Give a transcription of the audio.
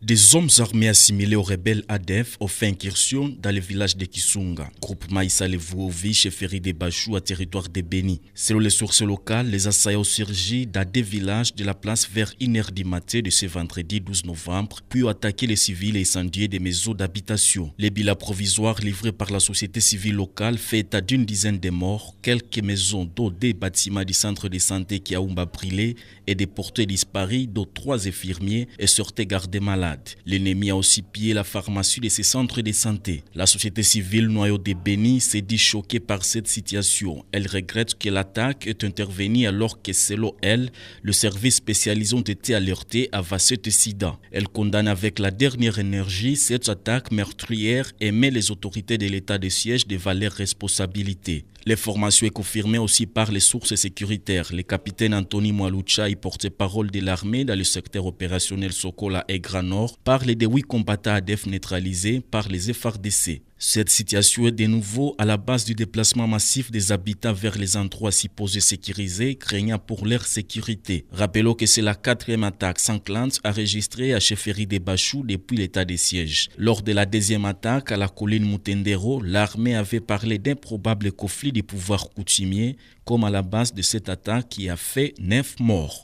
Des hommes armés assimilés aux rebelles ADF ont fait incursion dans le village de Kisunga, groupement Issa Levouovi, chefferie de Bachou à territoire de Béni. Selon les sources locales, les assaillants ont surgi dans des villages de la place vers 1h du matin de ce vendredi 12 novembre, puis ont attaqué les civils et incendié des maisons d'habitation. Les bilans provisoires livrés par la société civile locale fait état d'une dizaine de morts, quelques maisons, dont des bâtiments du centre de santé qui a brûlé et des porteurs disparus, dont 3 infirmiers et sortaient garder malades. L'ennemi a aussi pillé la pharmacie de ces centres de santé. La société civile noyau de Béni s'est dit choquée par cette situation. Elle regrette que l'attaque est intervenue alors que, selon elle, le service spécialisé ont été alertés avant cet incident. Elle condamne avec la dernière énergie cette attaque meurtrière et met les autorités de l'état de siège devant leurs responsabilités. L'information est confirmée aussi par les sources sécuritaires. Le capitaine Anthony Mwalucha, porte-parole de l'armée dans le secteur opérationnel Sokola et Grand Nord, parle de 8 combattants ADF neutralisés par les FARDC. Cette situation est de nouveau à la base du déplacement massif des habitants vers les endroits supposés sécurisés, craignant pour leur sécurité. Rappelons que c'est la 4e attaque sanglante enregistrée à chefferie de Bachou depuis l'état de siège. Lors de la 2e attaque à la colline Mutendero, l'armée avait parlé d'un probable conflit du pouvoir coutumier comme à la base de cette attaque qui a fait 9 morts.